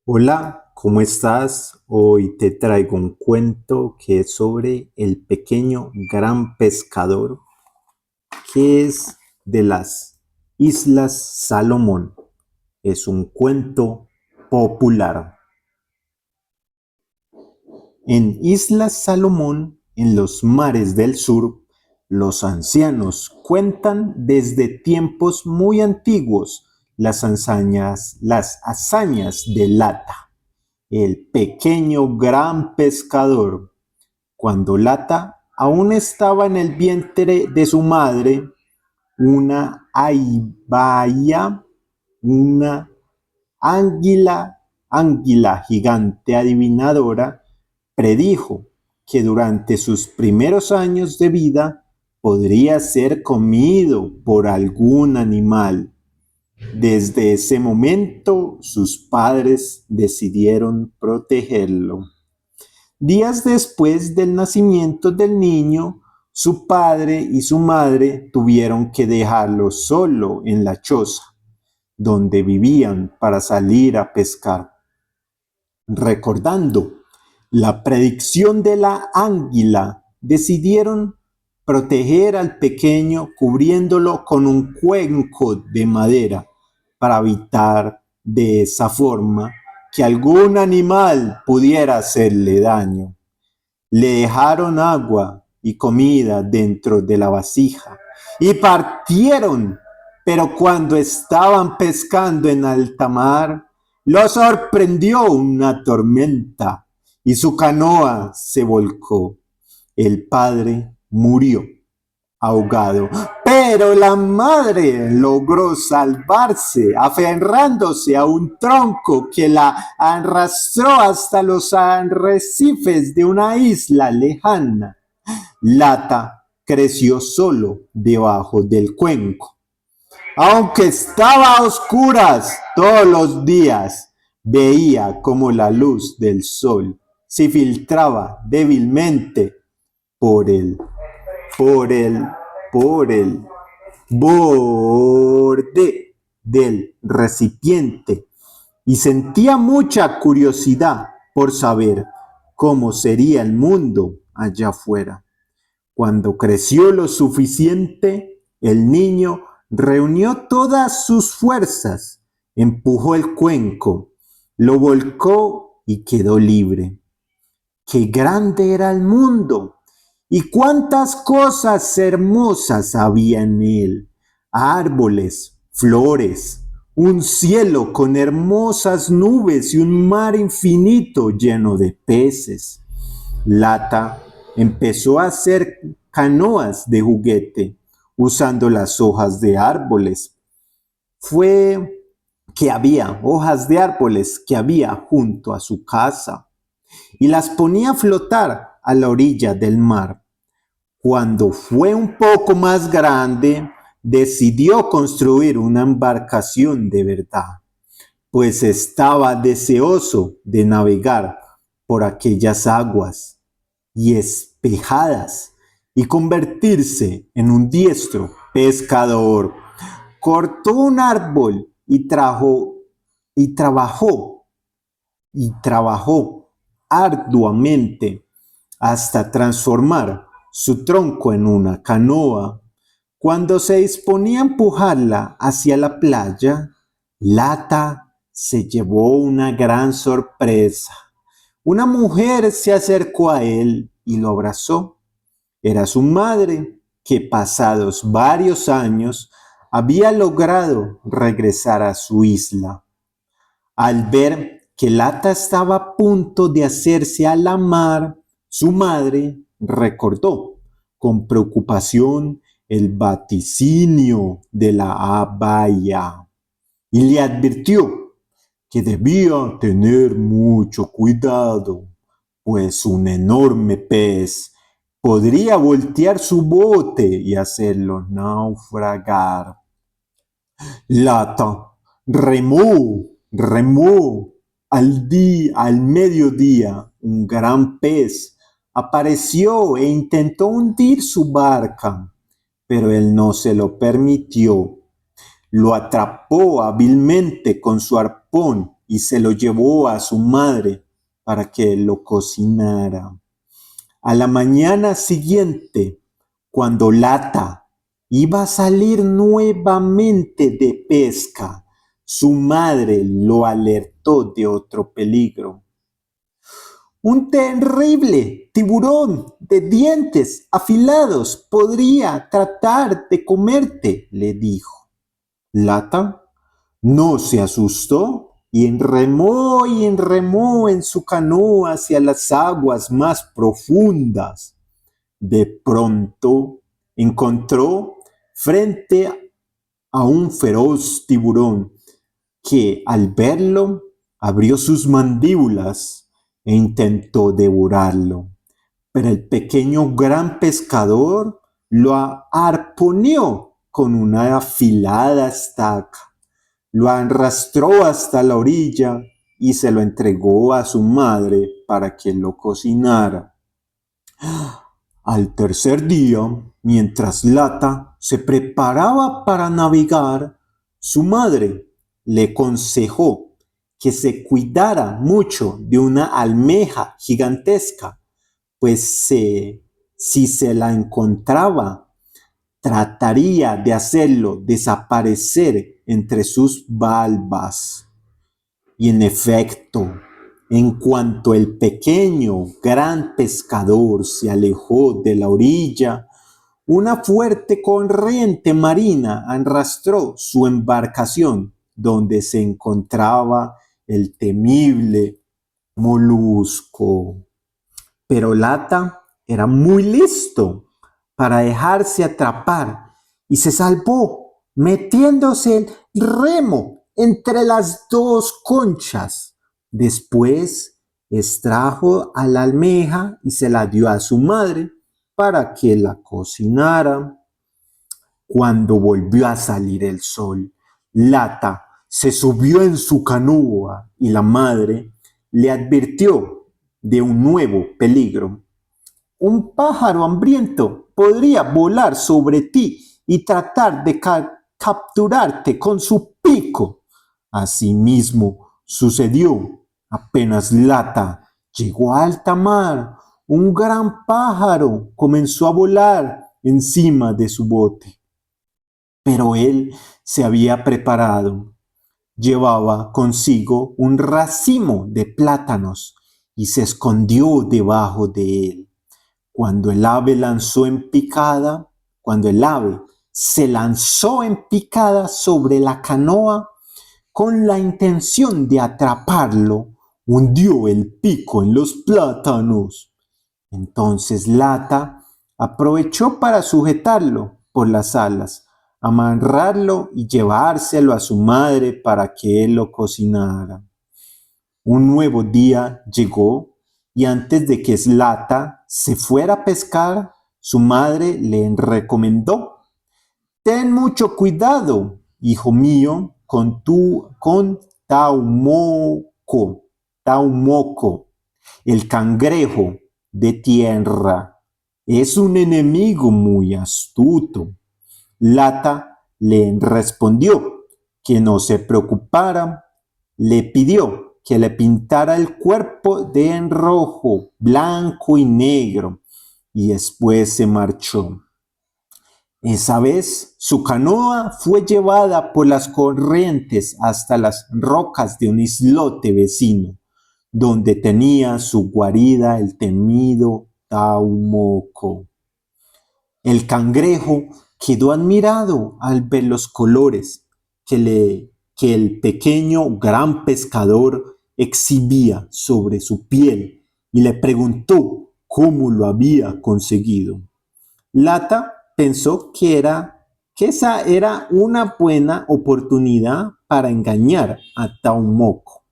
Hola, ¿cómo estás? Hoy te traigo un cuento que es sobre el pequeño gran pescador, que es de las Islas Salomón. Es un cuento popular. En Islas Salomón, en los mares del sur, los ancianos cuentan desde tiempos muy antiguos las hazañas de Lata, el pequeño gran pescador. Cuando Lata aún estaba en el vientre de su madre, una aibaya, una águila gigante adivinadora, predijo que durante sus primeros años de vida podría ser comido por algún animal. Desde ese momento, sus padres decidieron protegerlo. Días después del nacimiento del niño, su padre y su madre tuvieron que dejarlo solo en la choza, donde vivían para salir a pescar. Recordando la predicción de la águila, decidieron proteger al pequeño cubriéndolo con un cuenco de madera para evitar de esa forma que algún animal pudiera hacerle daño. Le dejaron agua y comida dentro de la vasija y partieron, pero cuando estaban pescando en alta mar, lo sorprendió una tormenta y su canoa se volcó. El padre murió ahogado, pero la madre logró salvarse aferrándose a un tronco que la arrastró hasta los arrecifes de una isla lejana. Lata creció solo debajo del cuenco. Aunque estaba a oscuras todos los días, veía como la luz del sol se filtraba débilmente por el por el, por el borde del recipiente y sentía mucha curiosidad por saber cómo sería el mundo allá afuera. Cuando creció lo suficiente, el niño reunió todas sus fuerzas, empujó el cuenco, lo volcó y quedó libre. Qué grande era el mundo y cuántas cosas hermosas había en él. Árboles, flores, un cielo con hermosas nubes y un mar infinito lleno de peces. Lata empezó a hacer canoas de juguete usando las hojas de árboles. Fue que había hojas de árboles que había junto a su casa y las ponía a flotar a la orilla del mar. Cuando fue un poco más grande, decidió construir una embarcación de verdad, pues estaba deseoso de navegar por aquellas aguas y espejadas y convertirse en un diestro pescador. Cortó un árbol y trabajó trabajó arduamente hasta transformar su tronco en una canoa. Cuando se disponía a empujarla hacia la playa, Lata se llevó una gran sorpresa. Una mujer se acercó a él y lo abrazó. Era su madre, que pasados varios años había logrado regresar a su isla. Al ver que Lata estaba a punto de hacerse a la mar, su madre recordó con preocupación el vaticinio de la abaya y le advirtió que debía tener mucho cuidado, pues un enorme pez podría voltear su bote y hacerlo naufragar. Lata remó. Al mediodía, un gran pez apareció e intentó hundir su barca, pero él no se lo permitió. Lo atrapó hábilmente con su arpón y se lo llevó a su madre para que lo cocinara. A la mañana siguiente, cuando Lata iba a salir nuevamente de pesca, su madre lo alertó de otro peligro. Un terrible tiburón de dientes afilados podría tratar de comerte, le dijo. Lata no se asustó y enremó en su canoa hacia las aguas más profundas. De pronto encontró frente a un feroz tiburón que al verlo abrió sus mandíbulas e intentó devorarlo. Pero el pequeño gran pescador lo arponeó con una afilada estaca, lo arrastró hasta la orilla y se lo entregó a su madre para que lo cocinara. Al tercer día, mientras Lata se preparaba para navegar, su madre le aconsejó que se cuidara mucho de una almeja gigantesca, pues si se la encontraba, trataría de hacerlo desaparecer entre sus valvas. Y en efecto, en cuanto el pequeño gran pescador se alejó de la orilla, una fuerte corriente marina arrastró su embarcación donde se encontraba el temible molusco. Pero Lata era muy listo para dejarse atrapar y se salvó metiéndose el remo entre las dos conchas. Después extrajo a la almeja y se la dio a su madre para que la cocinara. Cuando volvió a salir el sol, Lata se subió en su canoa y la madre le advirtió de un nuevo peligro. Un pájaro hambriento podría volar sobre ti y tratar de capturarte con su pico. Asimismo sucedió. Apenas Lata llegó a alta mar, un gran pájaro comenzó a volar encima de su bote. Pero él se había preparado. Llevaba consigo un racimo de plátanos y se escondió debajo de él. Cuando el ave se lanzó en picada sobre la canoa con la intención de atraparlo, hundió el pico en los plátanos. Entonces Lata aprovechó para sujetarlo por las alas, amarrarlo y llevárselo a su madre para que él lo cocinara. Un nuevo día llegó y antes de que Lata se fuera a pescar, su madre le recomendó: ten mucho cuidado, hijo mío, con Taumoco, el cangrejo de tierra. Es un enemigo muy astuto. Lata le respondió que no se preocupara. Le pidió que le pintara el cuerpo de en rojo, blanco y negro, y después se marchó. Esa vez su canoa fue llevada por las corrientes hasta las rocas de un islote vecino, donde tenía su guarida el temido Taumoco. El cangrejo quedó admirado al ver los colores que el pequeño gran pescador exhibía sobre su piel y le preguntó cómo lo había conseguido. Lata pensó que esa era una buena oportunidad para engañar a Taumoco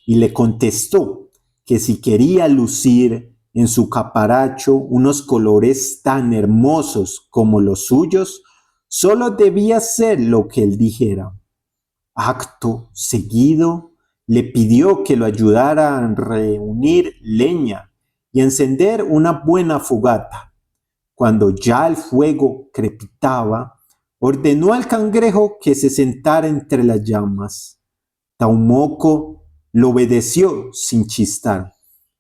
y le contestó que si quería lucir en su caparacho unos colores tan hermosos como los suyos, solo debía hacer lo que él dijera. Acto seguido, le pidió que lo ayudara a reunir leña y encender una buena fogata. Cuando ya el fuego crepitaba, ordenó al cangrejo que se sentara entre las llamas. Taumoco Lo obedeció sin chistar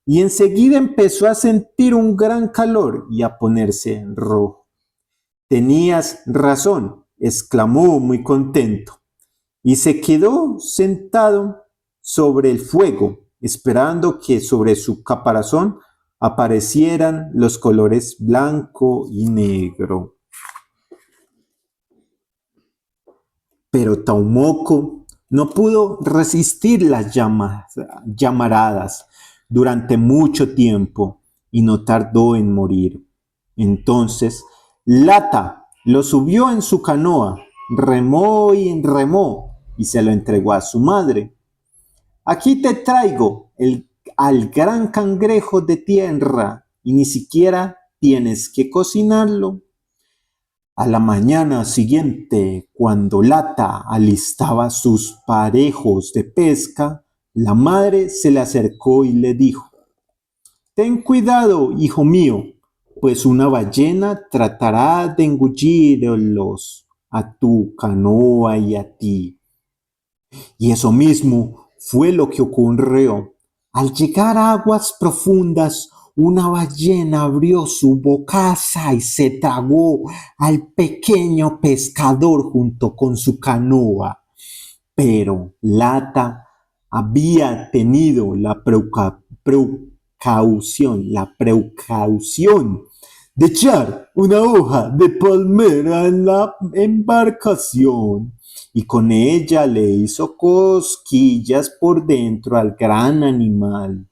y enseguida empezó a sentir un gran calor y a ponerse rojo. Tenías razón, exclamó muy contento, y se quedó sentado sobre el fuego, esperando que sobre su caparazón aparecieran los colores blanco y negro. Pero Taumoco no pudo resistir las llamaradas durante mucho tiempo y no tardó en morir. Entonces Lata lo subió en su canoa, remó y remó y se lo entregó a su madre. Aquí te traigo al gran cangrejo de tierra y ni siquiera tienes que cocinarlo. A la mañana siguiente, cuando Lata alistaba sus parejos de pesca, la madre se le acercó y le dijo: Ten cuidado, hijo mío, pues una ballena tratará de engullirlos a tu canoa y a ti. Y eso mismo fue lo que ocurrió. Al llegar a aguas profundas, una ballena abrió su bocaza y se tragó al pequeño pescador junto con su canoa. Pero Lata había tenido la precaución de echar una hoja de palmera en la embarcación y con ella le hizo cosquillas por dentro al gran animal.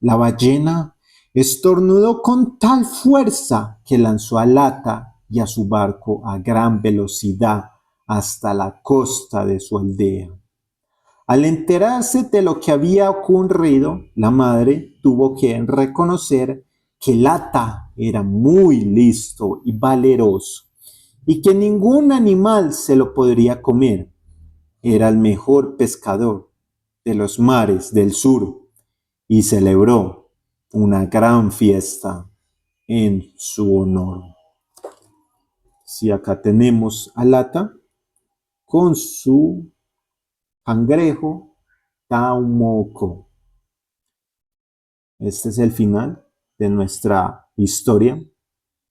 La ballena estornudó con tal fuerza que lanzó a Lata y a su barco a gran velocidad hasta la costa de su aldea. Al enterarse de lo que había ocurrido, la madre tuvo que reconocer que Lata era muy listo y valeroso y que ningún animal se lo podría comer. Era el mejor pescador de los mares del sur y celebró una gran fiesta en su honor. Si acá tenemos a Lata con su cangrejo Taumoco. Este es el final de nuestra historia.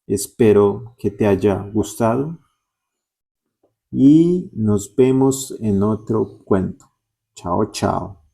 Espero que te haya gustado y nos vemos en otro cuento. Chao, chao.